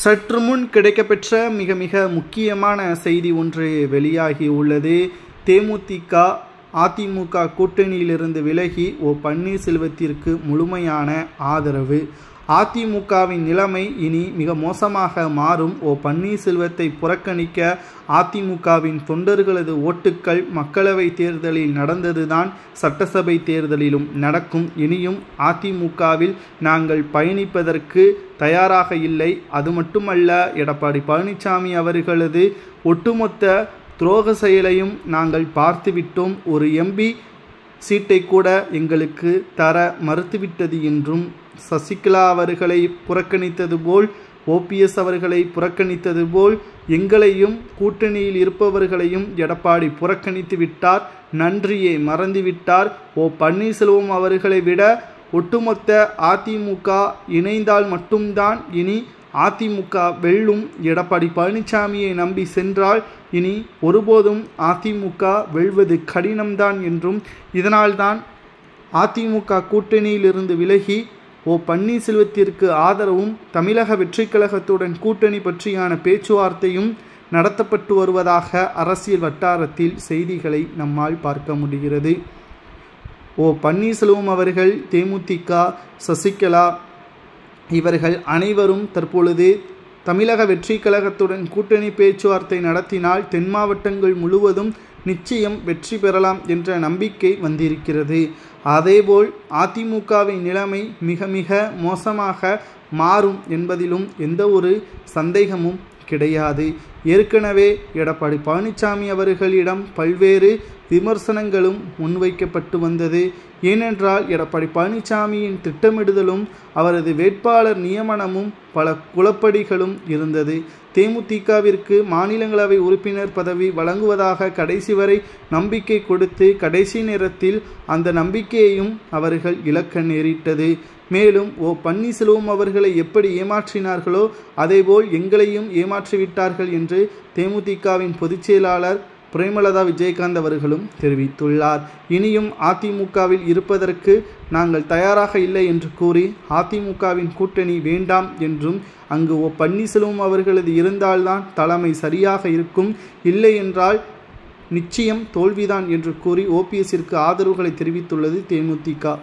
சற்று முன் கிடைக்கப்பெற்ற மிக மிக முக்கியமான செய்தி ஒன்று வெளியாகி உள்ளது. தேமுதிக அதிமுக கூட்டணியிலிருந்து விலகி பன்னீர்செல்வத்திற்கு முழுமையான ஆதரவு. அதிமுகவின் நிலைமை இனி மிக மோசமாக மாறும். பன்னீர்செல்வத்தை புறக்கணிக்க அதிமுகவின் தொண்டர்களது ஓட்டுக்கள் மக்களவை தேர்தலில் நடந்ததுதான் சட்டசபை தேர்தலிலும் நடக்கும். இனியும் அதிமுகவில் நாங்கள் பயணிப்பதற்கு தயாராக இல்லை. அது மட்டுமல்ல, எடப்பாடி பழனிசாமி அவர்களது ஒட்டுமொத்த துரோக செயலையும் நாங்கள் பார்த்துவிட்டோம். ஒரு எம்பி சீட்டை கூட எங்களுக்கு தர மறுத்துவிட்டது என்றும், சசிகலா அவர்களை புறக்கணித்தது போல் ஓபிஎஸ் அவர்களை புறக்கணித்தது போல் எங்களையும் கூட்டணியில் இருப்பவர்களையும் எடப்பாடி புறக்கணித்து விட்டார். நன்றியை மறந்துவிட்டார். பன்னீர்செல்வம் அவர்களை விட ஒட்டுமொத்த அதிமுக இணைந்தால் மட்டும்தான் இனி அதிமுக வெல்லும். எடப்பாடி பழனிசாமியை நம்பி சென்றால் இனி ஒருபோதும் அதிமுக வெல்வது கடினம்தான் என்றும், இதனால்தான் அதிமுக கூட்டணியிலிருந்து விலகி பன்னீர்செல்வத்திற்கு ஆதரவும் தமிழக வெற்றிக் கழகத்துடன் கூட்டணி பற்றியான பேச்சுவார்த்தையும் நடத்தப்பட்டு வருவதாக அரசியல் வட்டாரத்தில் செய்திகளை நம்மால் பார்க்க முடிகிறது. பன்னீர்செல்வம் அவர்கள், தேமுதிக, சசிகலா இவர்கள் அனைவரும் தற்பொழுது தமிழக வெற்றிக் கழகத்துடன் கூட்டணி பேச்சுவார்த்தை நடத்தினால் தென் மாவட்டங்கள் முழுவதும் நிச்சயம் வெற்றி பெறலாம் என்ற நம்பிக்கை வந்திருக்கிறது. அதேபோல் அதிமுகவின் நிலைமை மிக மிக மோசமாக மாறும் என்பதிலும் எந்த ஒரு சந்தேகமும் கிடையாது. ஏற்கனவே எடப்பாடி பழனிசாமி அவர்களிடம் பல்வேறு விமர்சனங்களும் முன்வைக்கப்பட்டு வந்தது. ஏனென்றால் எடப்பாடி பழனிசாமியின் திட்டமிடுதலும் அவரது வேட்பாளர் நியமனமும் பல குழப்படிகளும் இருந்தது. தேமுதிகவிற்கு மாநிலங்களவை உறுப்பினர் பதவி வழங்குவதாக கடைசி வரை நம்பிக்கை கொடுத்து கடைசி நேரத்தில் அந்த நம்பிக்கையையும் அவர்கள் இழக்க நேரிட்டது. மேலும் பன்னீர்செல்வம் அவர்களை எப்படி ஏமாற்றினார்களோ அதேபோல் எங்களையும் ஏமாற்றிவிட்டார்கள் என்று தேமுதிகவின் பொதுச் செயலாளர் பிரேமலதா விஜயகாந்த் அவர்களும் தெரிவித்துள்ளார். இனியும் அதிமுகவில் இருப்பதற்கு நாங்கள் தயாராக இல்லை என்று கூறி அதிமுகவின் கூட்டணி வேண்டாம் என்றும், அங்கு பன்னீர்செல்வம் அவர்களது இருந்தால்தான் தலைமை சரியாக இருக்கும், இல்லை என்றால் நிச்சயம் தோல்விதான் என்று கூறி ஓபிஎஸ்ஸிற்கு ஆதரவுகளை தெரிவித்துள்ளது தேமுதிக.